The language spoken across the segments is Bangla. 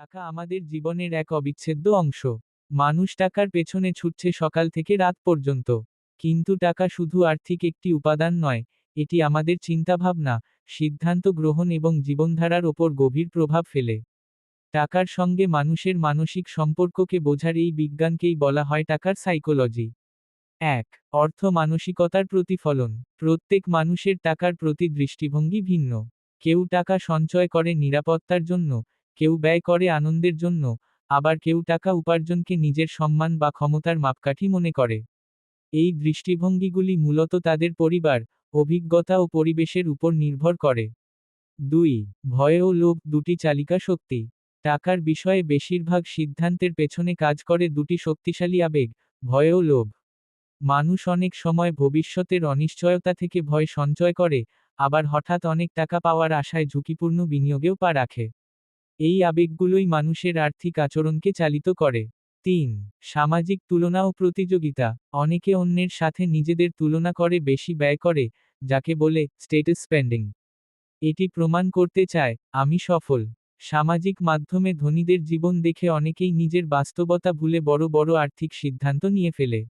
টাকা আমাদের জীবনের এক অবিচ্ছেদ্য অংশ। মানুষ টাকার পেছনে ছুটছে সকাল থেকে রাত পর্যন্ত। কিন্তু টাকা শুধু আর্থিক একটি উপাদান নয়, এটি আমাদের চিন্তাভাবনা, সিদ্ধান্ত গ্রহণ এবং জীবনধারার ওপর গভীর প্রভাব ফেলে। টাকার সঙ্গে মানুষের মানসিক সম্পর্ককে বোঝার এই বিজ্ঞানকেই বলা হয় টাকার সাইকোলজি। ১. অর্থ মানসিকতার প্রতিফলন। প্রত্যেক মানুষের টাকার প্রতি দৃষ্টিভঙ্গি ভিন্ন। কেউ টাকা সঞ্চয় করে নিরাপত্তার জন্য, কেউ ব্যয় করে আনন্দের জন্য, আবার কেউ টাকা উপার্জনকে নিজের সম্মান বা ক্ষমতার মাপকাঠি মনে করে। এই দৃষ্টিভঙ্গিগুলি মূলত তাদের পরিবার, অভিজ্ঞতা ও পরিবেশের উপর নির্ভর করে। ২. ভয় ও লোভ দুটি চালিকা শক্তি। টাকার বিষয়ে বেশিরভাগ সিদ্ধান্তের পেছনে কাজ করে দুটি শক্তিশালী আবেগ, ভয় ও লোভ। মানুষ অনেক সময় ভবিষ্যতের অনিশ্চয়তা থেকে ভয় সঞ্চয় করে, আবার হঠাৎ অনেক টাকা পাওয়ার আশায় ঝুঁকিপূর্ণ বিনিয়োগেও পা রাখে। এই আবেগগুলোই মানুষের আর্থিক আচরণকে চালিত করে। ৩. সামাজিক তুলনা ও প্রতিযোগিতা। অনেকে অন্যের সাথে নিজেদের তুলনা করে বেশি ব্যয় করে, যাকে বলে স্টেটাস স্পেন্ডিং। এটি প্রমাণ করতে চায়, আমি সফল। সামাজিক মাধ্যমে ধনীদের জীবন দেখে অনেকেই নিজের বাস্তবতা ভুলে বড় বড় আর্থিক সিদ্ধান্ত নিয়ে ফেলে।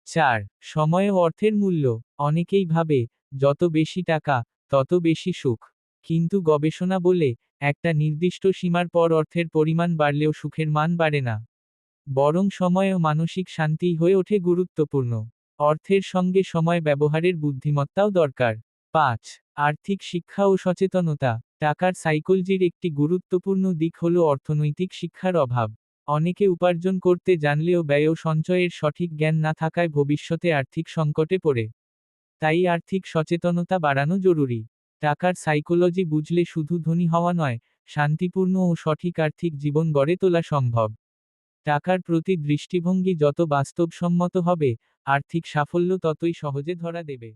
৪. সময় ও অর্থের মূল্য। অনেকেই ভাবে, যত বেশি টাকা, তত বেশি সুখ। কিন্তু গবেষণা বলে, একটা নির্দিষ্ট সীমার পর অর্থের পরিমাণ বাড়লেও সুখের মান বাড়ে না। বরং সময় ও মানসিক শান্তিই হয়ে ওঠে গুরুত্বপূর্ণ। অর্থের সঙ্গে সময় ব্যবহারের বুদ্ধিমত্তাও দরকার। ৫. আর্থিক শিক্ষা ও সচেতনতা। টাকার সাইকোলজির একটি গুরুত্বপূর্ণ দিক হল অর্থনৈতিক শিক্ষার অভাব। অনেকে উপার্জন করতে জানলেও ব্যয় ও সঞ্চয়ের সঠিক জ্ঞান না থাকায় ভবিষ্যতে আর্থিক সংকটে পড়ে। তাই আর্থিক সচেতনতা বাড়ানো জরুরি। টাকার সাইকোলজি বুঝলে শুধু ধনী হওয়া নয়, শান্তিপূর্ণ ও সঠিক আর্থিক জীবন গড়ে তোলা সম্ভব। টাকার প্রতি দৃষ্টিভঙ্গি যত বাস্তবসম্মত হবে, আর্থিক সাফল্য ততই সহজে ধরা দেবে।